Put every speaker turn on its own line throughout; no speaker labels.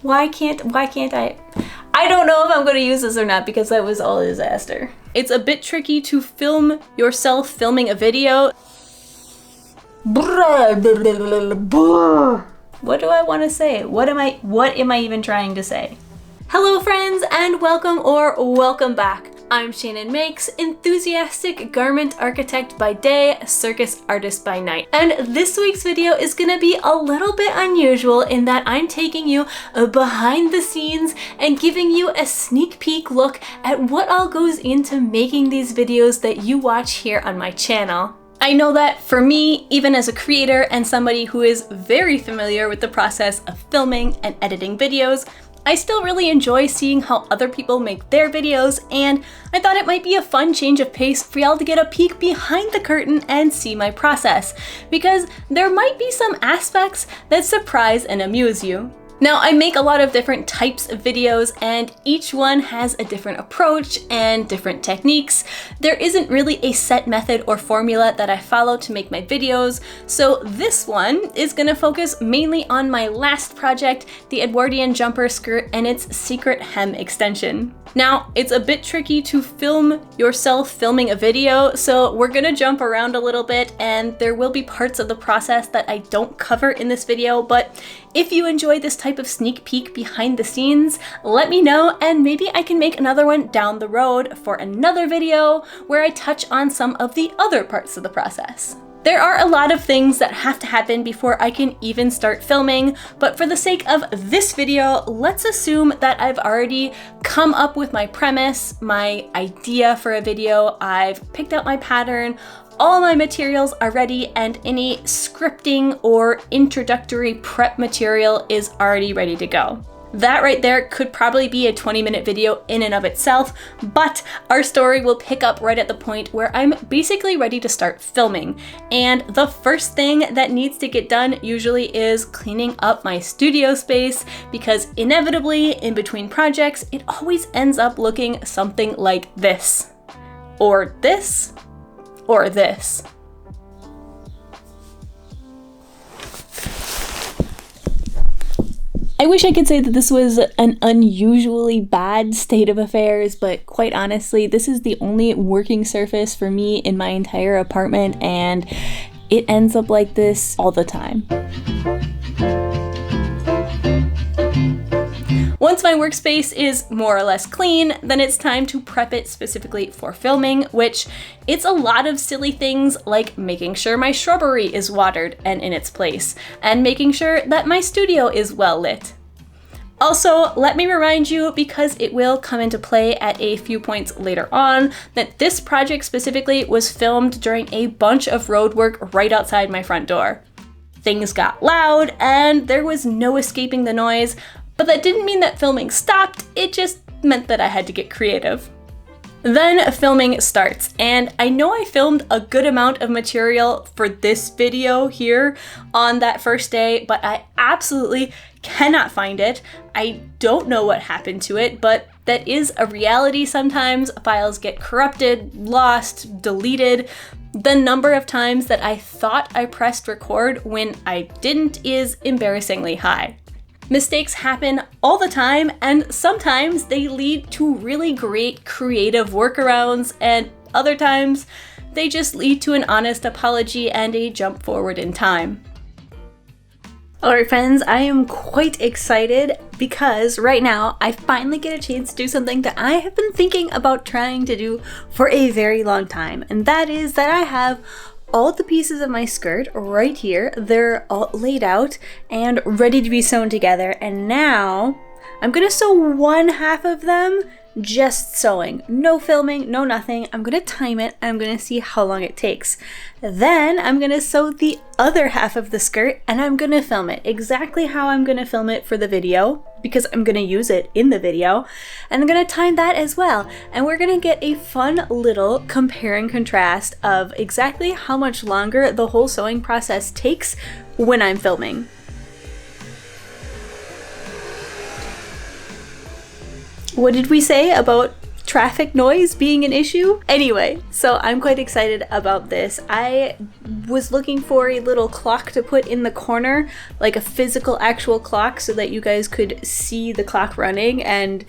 Why can't I? I don't know if I'm going to use this or not because that was all a disaster. It's a bit tricky to film yourself filming a video. What do I want to say? What am I even trying to say? Hello friends and welcome back. I'm Shannon Makes, enthusiastic garment architect by day, circus artist by night. And this week's video is gonna be a little bit unusual in that I'm taking you behind the scenes and giving you a sneak peek look at what all goes into making these videos that you watch here on my channel. I know that for me, even as a creator and somebody who is very familiar with the process of filming and editing videos, I still really enjoy seeing how other people make their videos, and I thought it might be a fun change of pace for y'all to get a peek behind the curtain and see my process, because there might be some aspects that surprise and amuse you. Now, I make a lot of different types of videos, and each one has a different approach and different techniques. There isn't really a set method or formula that I follow to make my videos, so this one is gonna focus mainly on my last project, the Edwardian jumper skirt and its secret hem extension. Now, it's a bit tricky to film yourself filming a video, so we're gonna jump around a little bit and there will be parts of the process that I don't cover in this video, but if you enjoy this type of sneak peek behind the scenes, let me know and maybe I can make another one down the road for another video where I touch on some of the other parts of the process. There are a lot of things that have to happen before I can even start filming, but for the sake of this video, let's assume that I've already come up with my premise, my idea for a video, I've picked out my pattern, all my materials are ready, and any scripting or introductory prep material is already ready to go. That right there could probably be a 20-minute video in and of itself, but our story will pick up right at the point where I'm basically ready to start filming. And the first thing that needs to get done usually is cleaning up my studio space, because inevitably in between projects, it always ends up looking something like this, or this, or this. I wish I could say that this was an unusually bad state of affairs, but quite honestly, this is the only working surface for me in my entire apartment, and it ends up like this all the time. Once my workspace is more or less clean, then it's time to prep it specifically for filming, which it's a lot of silly things like making sure my shrubbery is watered and in its place, and making sure that my studio is well lit. Also, let me remind you, because it will come into play at a few points later on, that this project specifically was filmed during a bunch of road work right outside my front door. Things got loud and there was no escaping the noise, but that didn't mean that filming stopped, it just meant that I had to get creative. Then filming starts, and I know I filmed a good amount of material for this video here on that first day, but I absolutely cannot find it. I don't know what happened to it, but that is a reality sometimes. Files get corrupted, lost, deleted. The number of times that I thought I pressed record when I didn't is embarrassingly high. Mistakes happen all the time, and sometimes they lead to really great creative workarounds, and other times they just lead to an honest apology and a jump forward in time. Alright friends, I am quite excited because right now I finally get a chance to do something that I have been thinking about trying to do for a very long time, and that is that I have all the pieces of my skirt right here. They're all laid out and ready to be sewn together, and now I'm gonna sew one half of them just sewing. No filming, no nothing. I'm gonna time it. I'm gonna see how long it takes. Then I'm gonna sew the other half of the skirt and I'm gonna film it exactly how I'm gonna film it for the video, because I'm gonna use it in the video, and I'm gonna time that as well. And we're gonna get a fun little compare and contrast of exactly how much longer the whole sewing process takes when I'm filming. What did we say about traffic noise being an issue. Anyway, so I'm quite excited about this. I was looking for a little clock to put in the corner, like a physical actual clock, so that you guys could see the clock running and,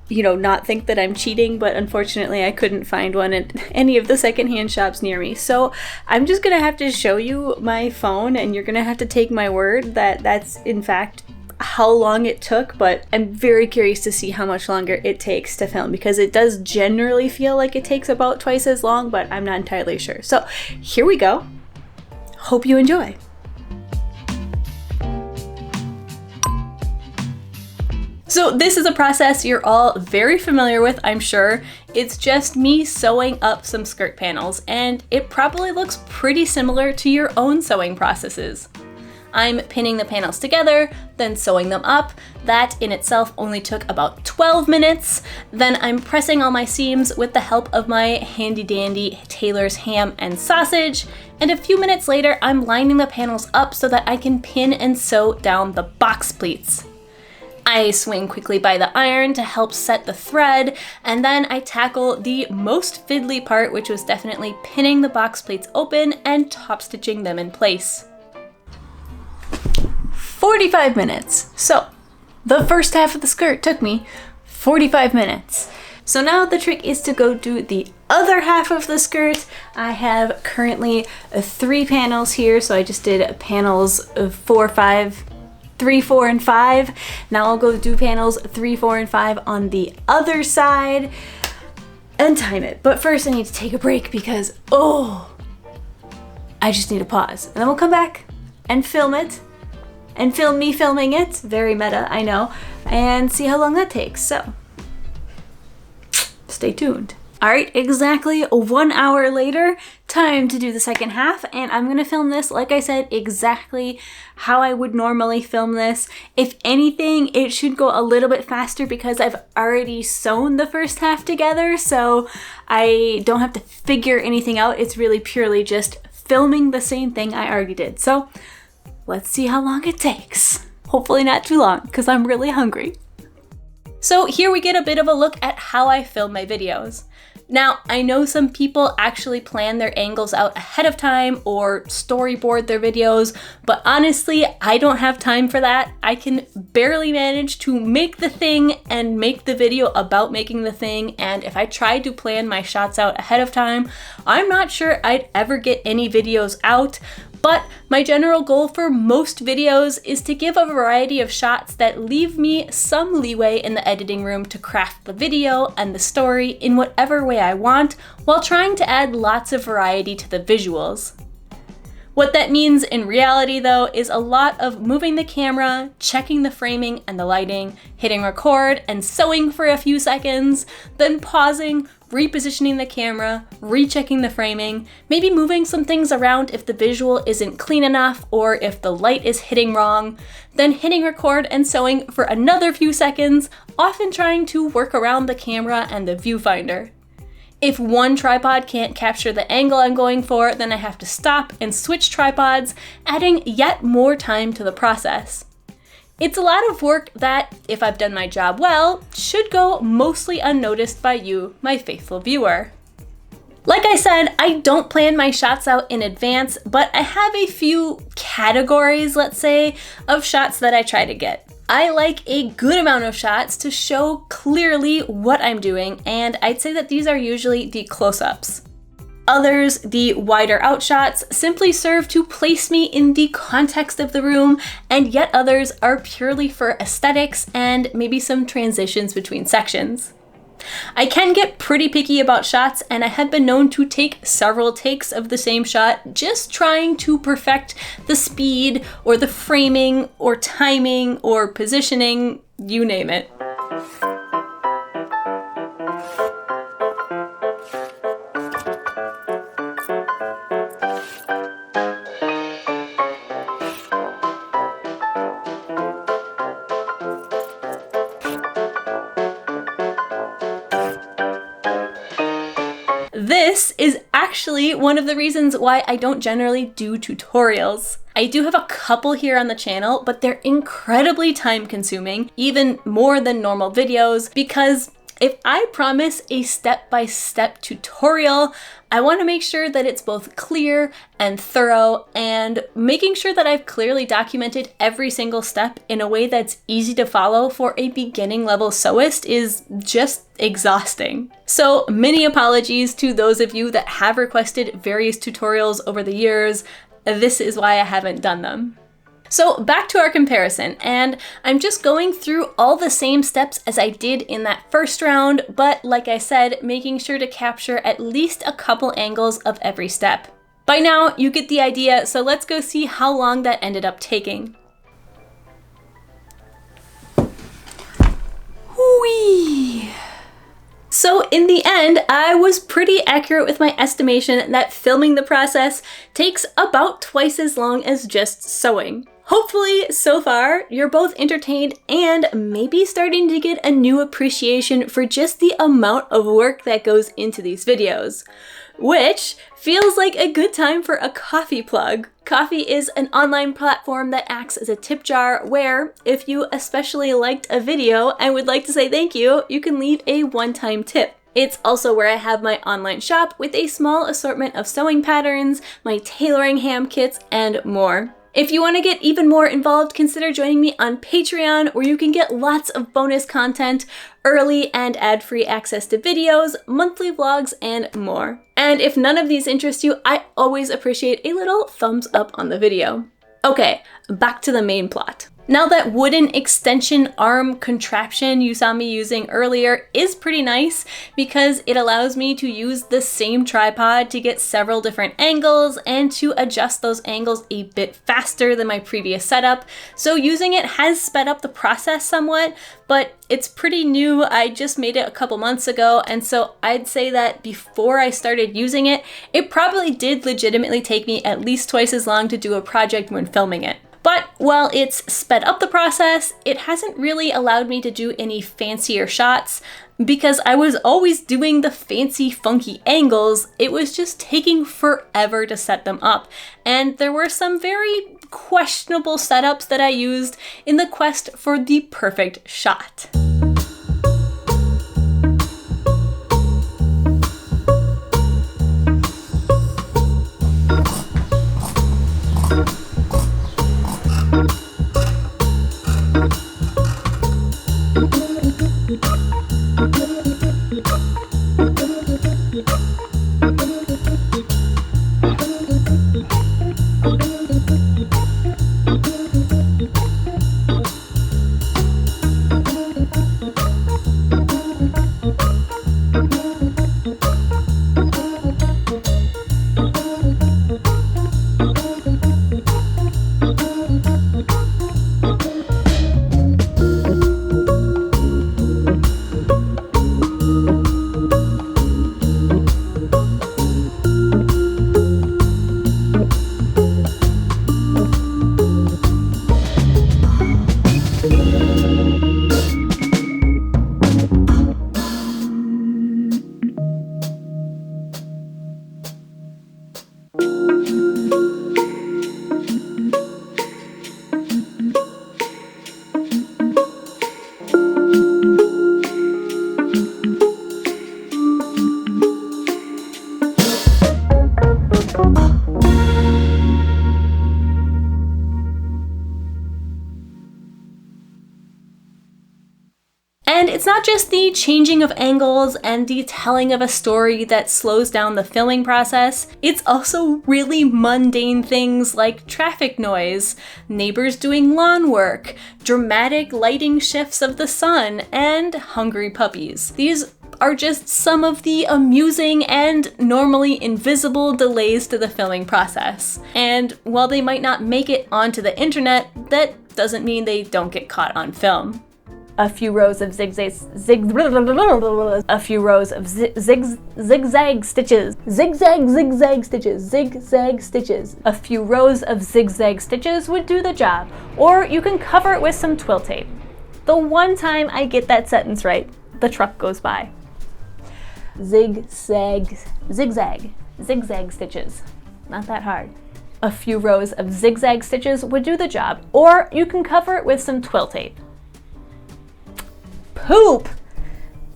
you know, not think that I'm cheating, but unfortunately I couldn't find one at any of the secondhand shops near me. So I'm just gonna have to show you my phone, and you're gonna have to take my word that that's in fact how long it took, but I'm very curious to see how much longer it takes to film, because it does generally feel like it takes about twice as long, but I'm not entirely sure. So here we go. Hope you enjoy. So this is a process you're all very familiar with, I'm sure. It's just me sewing up some skirt panels, and it probably looks pretty similar to your own sewing processes. I'm pinning the panels together, then sewing them up. That in itself only took about 12 minutes. Then I'm pressing all my seams with the help of my handy dandy tailor's ham and sausage. And a few minutes later, I'm lining the panels up so that I can pin and sew down the box pleats. I swing quickly by the iron to help set the thread, and then I tackle the most fiddly part, which was definitely pinning the box pleats open and top stitching them in place. 45 minutes. So the first half of the skirt took me 45 minutes. So now the trick is to go do the other half of the skirt. I have currently 3 panels here, so I just did panels 4, 5, 3, 4, and 5. Now I'll go do panels 3, 4, and 5 on the other side and time it. But first I need to take a break because, I just need to pause. And then we'll come back and film it and film me filming it. Very meta, I know. And see how long that takes. So stay tuned. All right, exactly 1 hour later, time to do the second half, and I'm gonna film this, like I said, exactly how I would normally film this. If anything, it should go a little bit faster because I've already sewn the first half together, so I don't have to figure anything out. It's really purely just filming the same thing I already did. So let's see how long it takes. Hopefully not too long, because I'm really hungry. So here we get a bit of a look at how I film my videos. Now, I know some people actually plan their angles out ahead of time or storyboard their videos, but honestly, I don't have time for that. I can barely manage to make the thing and make the video about making the thing, and if I tried to plan my shots out ahead of time, I'm not sure I'd ever get any videos out. But my general goal for most videos is to give a variety of shots that leave me some leeway in the editing room to craft the video and the story in whatever way I want, while trying to add lots of variety to the visuals. What that means in reality, though, is a lot of moving the camera, checking the framing and the lighting, hitting record and sewing for a few seconds, then pausing, repositioning the camera, rechecking the framing, maybe moving some things around if the visual isn't clean enough or if the light is hitting wrong, then hitting record and sewing for another few seconds, often trying to work around the camera and the viewfinder. If one tripod can't capture the angle I'm going for, then I have to stop and switch tripods, adding yet more time to the process. It's a lot of work that, if I've done my job well, should go mostly unnoticed by you, my faithful viewer. Like I said, I don't plan my shots out in advance, but I have a few categories, let's say, of shots that I try to get. I like a good amount of shots to show clearly what I'm doing, and I'd say that these are usually the close-ups. Others, the wider out shots, simply serve to place me in the context of the room, and yet others are purely for aesthetics and maybe some transitions between sections. I can get pretty picky about shots, and I have been known to take several takes of the same shot, just trying to perfect the speed or the framing or timing or positioning, you name it. This is actually one of the reasons why I don't generally do tutorials. I do have a couple here on the channel, but they're incredibly time consuming, even more than normal videos, because If I promise a step-by-step tutorial, I want to make sure that it's both clear and thorough, and making sure that I've clearly documented every single step in a way that's easy to follow for a beginning level sewist is just exhausting. So many apologies to those of you that have requested various tutorials over the years. This is why I haven't done them. So back to our comparison, and I'm just going through all the same steps as I did in that first round, but like I said, making sure to capture at least a couple angles of every step. By now, you get the idea, so let's go see how long that ended up taking. Whee! So in the end, I was pretty accurate with my estimation that filming the process takes about twice as long as just sewing. Hopefully, so far, you're both entertained and maybe starting to get a new appreciation for just the amount of work that goes into these videos, which feels like a good time for a coffee plug. Ko-fi is an online platform that acts as a tip jar where, if you especially liked a video and would like to say thank you, you can leave a one-time tip. It's also where I have my online shop with a small assortment of sewing patterns, my tailoring ham kits, and more. If you want to get even more involved, consider joining me on Patreon, where you can get lots of bonus content, early and ad-free access to videos, monthly vlogs, and more. And if none of these interest you, I always appreciate a little thumbs up on the video. Okay, back to the main plot. Now that wooden extension arm contraption you saw me using earlier is pretty nice because it allows me to use the same tripod to get several different angles and to adjust those angles a bit faster than my previous setup. So using it has sped up the process somewhat, but it's pretty new. I just made it a couple months ago, and so I'd say that before I started using it, it probably did legitimately take me at least twice as long to do a project when filming it. But while it's sped up the process, it hasn't really allowed me to do any fancier shots because I was always doing the fancy, funky angles. It was just taking forever to set them up. And there were some very questionable setups that I used in the quest for the perfect shot. And it's not just the changing of angles and the telling of a story that slows down the filming process, it's also really mundane things like traffic noise, neighbors doing lawn work, dramatic lighting shifts of the sun, and hungry puppies. These are just some of the amusing and normally invisible delays to the filming process. And while they might not make it onto the internet, that doesn't mean they don't get caught on film. A few rows of zigzag stitches. A few rows of zigzag stitches would do the job, or you can cover it with some twill tape. The one time I get that sentence right, the truck goes by. Zigzag stitches. Not that hard. A few rows of zigzag stitches would do the job, or you can cover it with some twill tape. Poop!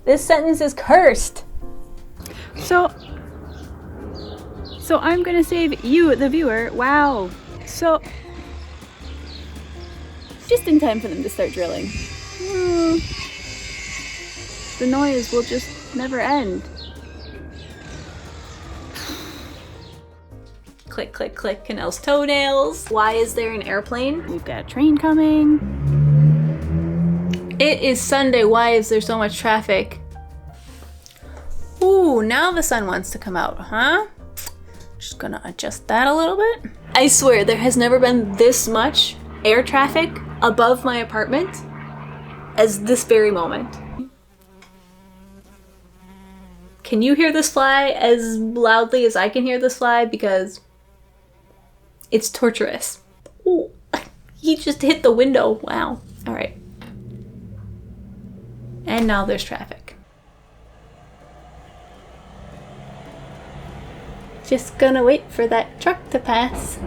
This sentence is cursed.
So I'm gonna save you, the viewer. Wow. So, just in time for them to start drilling. The noise will just never end.
Click, click, click, Canel's toenails. Why is there an airplane?
We've got a train coming.
It is Sunday. Why is there so much traffic? Ooh, now the sun wants to come out, huh? Just gonna adjust that a little bit. I swear there has never been this much air traffic above my apartment as this very moment. Can you hear this fly as loudly as I can hear this fly? Because it's torturous. Ooh, he just hit the window. Wow. All right. And now there's traffic. Just gonna wait for that truck to pass.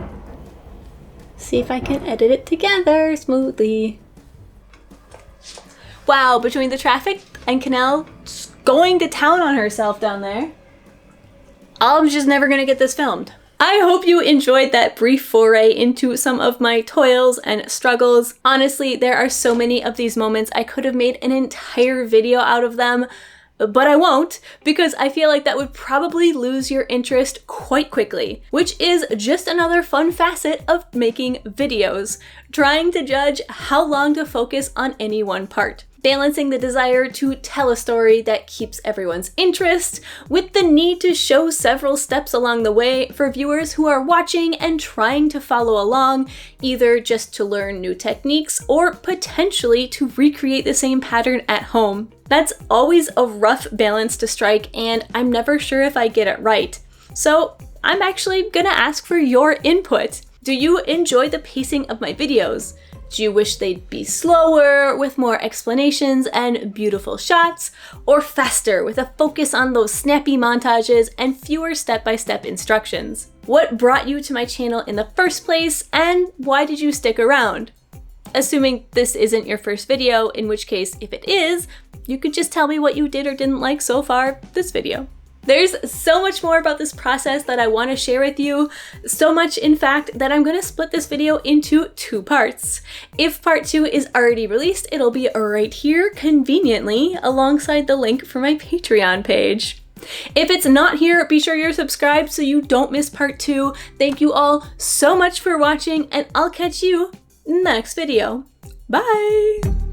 See if I can edit it together smoothly. Wow, between the traffic and Canel just going to town on herself down there, I'm just never gonna get this filmed. I hope you enjoyed that brief foray into some of my toils and struggles. Honestly, there are so many of these moments. I could have made an entire video out of them, but I won't, because I feel like that would probably lose your interest quite quickly, which is just another fun facet of making videos, trying to judge how long to focus on any one part. Balancing the desire to tell a story that keeps everyone's interest with the need to show several steps along the way for viewers who are watching and trying to follow along, either just to learn new techniques or potentially to recreate the same pattern at home. That's always a rough balance to strike, and I'm never sure if I get it right. So I'm actually gonna ask for your input. Do you enjoy the pacing of my videos? Do you wish they'd be slower, with more explanations and beautiful shots, or faster with a focus on those snappy montages and fewer step-by-step instructions? What brought you to my channel in the first place, and why did you stick around? Assuming this isn't your first video, in which case, if it is, you could just tell me what you did or didn't like so far this video. There's so much more about this process that I want to share with you, so much in fact that I'm going to split this video into 2 parts. If part 2 is already released, it'll be right here conveniently alongside the link for my Patreon page. If it's not here, be sure you're subscribed so you don't miss part 2. Thank you all so much for watching, and I'll catch you in the next video. Bye!